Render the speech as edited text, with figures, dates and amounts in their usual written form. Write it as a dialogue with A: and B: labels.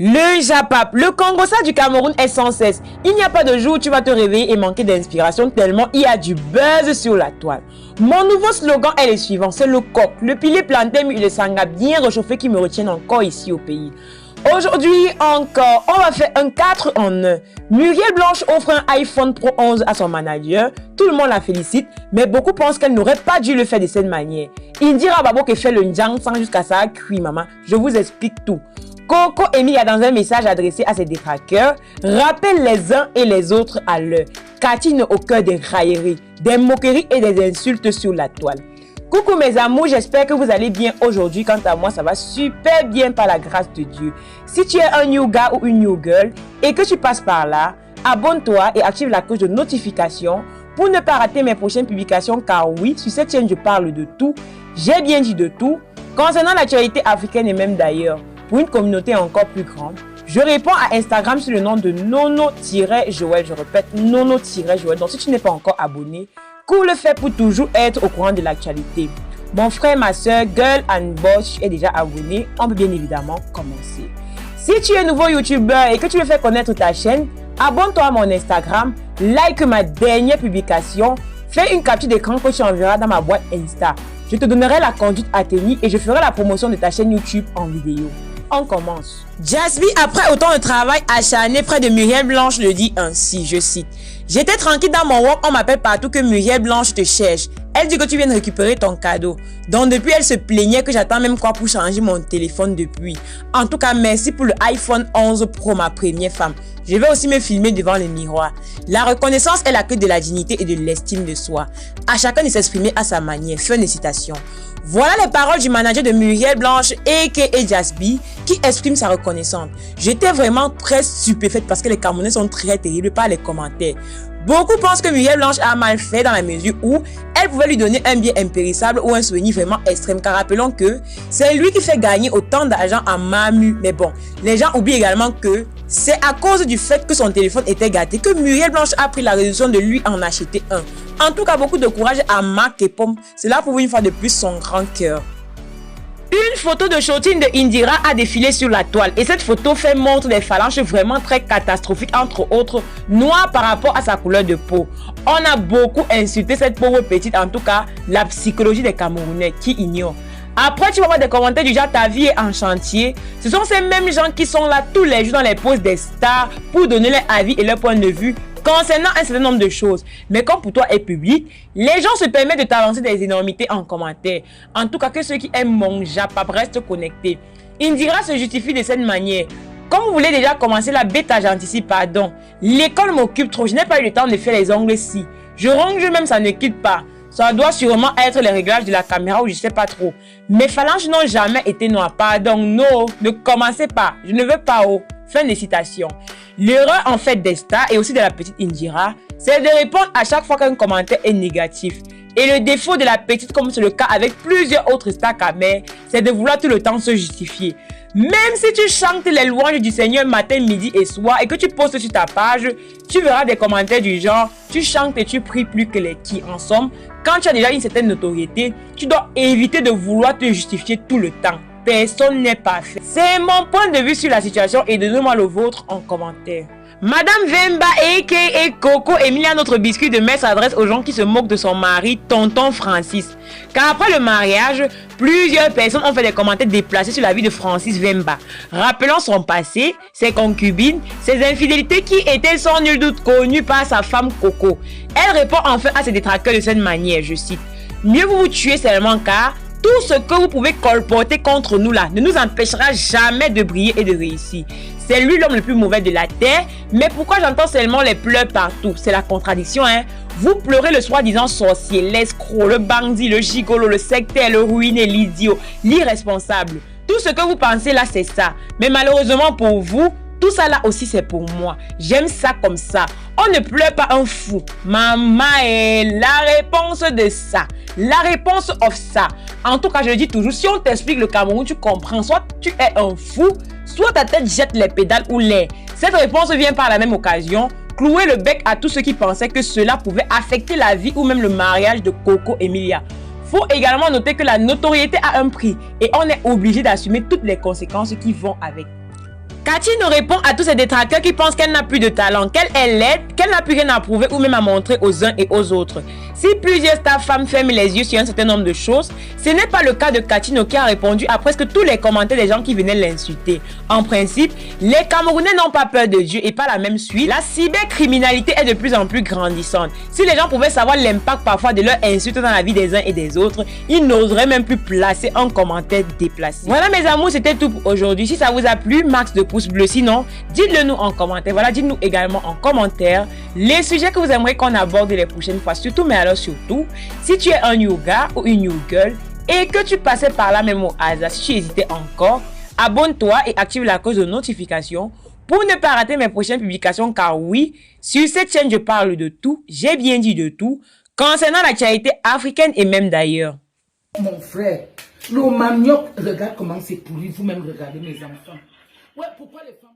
A: Le Japap, le Congossa du Cameroun est sans cesse. Il n'y a pas de jour où tu vas te réveiller et manquer d'inspiration tellement il y a du buzz sur la toile. Mon nouveau slogan est le suivant, c'est le coq, le pilier plantain et le sanga bien réchauffé qui me retiennent encore ici au pays. Aujourd'hui encore, on va faire un 4 en 1. Muriel Blanche offre un iPhone Pro 11 à son manager. Tout le monde la félicite, mais beaucoup pensent qu'elle n'aurait pas dû le faire de cette manière. Indira Babo qui fait le njang sans jusqu'à ça cuit maman. Je vous explique tout. Coco Emilia dans un message adressé à ses détraqueurs rappelle les uns et les autres à l'heure. Cathy n'est au cœur des railleries, des moqueries et des insultes sur la toile. Coucou mes amours, j'espère que vous allez bien aujourd'hui. Quant à moi, ça va super bien par la grâce de Dieu. Si tu es un new gars ou une new girl et que tu passes par là, abonne-toi et active la cloche de notification pour ne pas rater mes prochaines publications car oui, sur cette chaîne, je parle de tout. J'ai bien dit de tout. Concernant l'actualité africaine et même d'ailleurs, pour une communauté encore plus grande, je réponds à Instagram sous le nom de Nono-Joël. Je répète, Nono-Joël. Donc si tu n'es pas encore abonné, cours le fait pour toujours être au courant de l'actualité. Mon frère, ma soeur, Girl and Boss est déjà abonné. On peut bien évidemment commencer. Si tu es nouveau youtubeur et que tu veux faire connaître ta chaîne, abonne-toi à mon Instagram, like ma dernière publication, fais une capture d'écran que tu enverras dans ma boîte Insta. Je te donnerai la conduite à tenir et je ferai la promotion de ta chaîne YouTube en vidéo. On commence. Jasby, après autant de travail acharné près de Muriel Blanche, le dit ainsi, je cite. J'étais tranquille dans mon work, on m'appelle partout que Muriel Blanche te cherche. Elle dit que tu viens de récupérer ton cadeau. Donc depuis, elle se plaignait que j'attends même quoi pour changer mon téléphone depuis. En tout cas, merci pour le iPhone 11 Pro, ma première femme. Je vais aussi me filmer devant le miroir. La reconnaissance est la clé de la dignité et de l'estime de soi. À chacun de s'exprimer à sa manière. Fin de citation. Voilà les paroles du manager de Muriel Blanche a.k.a. Jasby qui exprime sa reconnaissance. J'étais vraiment très stupéfaite parce que les Camerounais sont très terribles par les commentaires. Beaucoup pensent que Muriel Blanche a mal fait dans la mesure où elle pouvait lui donner un bien impérissable ou un souvenir vraiment extrême. Car rappelons que c'est lui qui fait gagner autant d'argent en Mamu. Mais bon, les gens oublient également que c'est à cause du fait que son téléphone était gâté que Muriel Blanche a pris la résolution de lui en acheter un. En tout cas, beaucoup de courage à Marc et Pomme. Cela prouve une fois de plus son grand cœur. Une photo de shooting de Indira a défilé sur la toile et cette photo fait montre des phalanges vraiment très catastrophiques, entre autres noires par rapport à sa couleur de peau. On a beaucoup insulté cette pauvre petite, en tout cas la psychologie des Camerounais qui ignorent. Après, tu vas voir des commentaires du genre ta vie est en chantier. Ce sont ces mêmes gens qui sont là tous les jours dans les poses des stars pour donner leur avis et leur point de vue concernant un certain nombre de choses. Mais comme pour toi est public, les gens se permettent de t'avancer des énormités en commentaire. En tout cas, que ceux qui aiment mon Japap restent connectés. Indira se justifie de cette manière. Comme vous voulez déjà commencer la bêta, j'anticipe, pardon. L'école m'occupe trop, je n'ai pas eu le temps de faire les ongles si. Je ronge même, ça ne quitte pas. Ça doit sûrement être les réglages de la caméra ou je sais pas trop. Mes phalanges n'ont jamais été noires. Pardon, non, ne commencez pas. Je ne veux pas. Fin de citation. L'erreur en fait des stars et aussi de la petite Indira, c'est de répondre à chaque fois qu'un commentaire est négatif. Et le défaut de la petite, comme c'est le cas avec plusieurs autres stars camères, c'est de vouloir tout le temps se justifier. Même si tu chantes les louanges du Seigneur matin, midi et soir et que tu postes sur ta page, tu verras des commentaires du genre « Tu chantes et tu pries plus que les qui ». En somme, quand tu as déjà une certaine notoriété, tu dois éviter de vouloir te justifier tout le temps. Personne n'est parfait. C'est mon point de vue sur la situation et donnez-moi le vôtre en commentaire. Madame Vemba a.k.a. Coco Emilia, notre biscuit de mère, s'adresse aux gens qui se moquent de son mari, tonton Francis. Car après le mariage, plusieurs personnes ont fait des commentaires déplacés sur la vie de Francis Vemba. Rappelant son passé, ses concubines, ses infidélités qui étaient sans nul doute connues par sa femme Coco. Elle répond enfin à ses détracteurs de cette manière, je cite. « Mieux vous tuer seulement car tout ce que vous pouvez colporter contre nous là ne nous empêchera jamais de briller et de réussir. C'est lui l'homme le plus mauvais de la terre, mais pourquoi j'entends seulement les pleurs partout? C'est la contradiction, hein? Vous pleurez le soi-disant sorcier, l'escroc, le bandit, le gigolo, le sectaire, le ruiné, l'idiot, l'irresponsable. Tout ce que vous pensez là, c'est ça. Mais malheureusement pour vous, tout ça là aussi c'est pour moi. J'aime ça comme ça. On ne pleure pas un fou. Maman est la réponse de ça. La réponse of ça. En tout cas, je le dis toujours, si on t'explique le Cameroun, tu comprends. Soit tu es un fou, soit ta tête jette les pédales ou l'air. Cette réponse vient par la même occasion clouer le bec à tous ceux qui pensaient que cela pouvait affecter la vie ou même le mariage de Coco Emilia. Faut également noter que la notoriété a un prix et on est obligé d'assumer toutes les conséquences qui vont avec. Cathy nous répond à tous ces détracteurs qui pensent qu'elle n'a plus de talent, qu'elle est laide, qu'elle n'a plus rien à prouver ou même à montrer aux uns et aux autres. Si plusieurs stars femmes ferment les yeux sur un certain nombre de choses, ce n'est pas le cas de Cathy qui a répondu à presque tous les commentaires des gens qui venaient l'insulter. En principe, les Camerounais n'ont pas peur de Dieu et par la même suite, la cybercriminalité est de plus en plus grandissante. Si les gens pouvaient savoir l'impact parfois de leurs insultes dans la vie des uns et des autres, ils n'oseraient même plus placer un commentaire déplacé. Voilà mes amours, c'était tout pour aujourd'hui. Si ça vous a plu, max de pouces bleus. Sinon, dites-le nous en commentaire. Voilà, dites-nous également en commentaire les sujets que vous aimeriez qu'on aborde les prochaines fois. Surtout, mais alors surtout, si tu es un new gars ou une new girl et que tu passais par là même au hasard, si tu hésitais encore, abonne-toi et active la cloche de notification pour ne pas rater mes prochaines publications. Car oui, sur cette chaîne, je parle de tout, j'ai bien dit de tout, concernant l'actualité africaine et même d'ailleurs.
B: Mon frère, le manioc, regarde comment c'est pourri, vous-même regardez mes enfants. Ouais, pourquoi les femmes...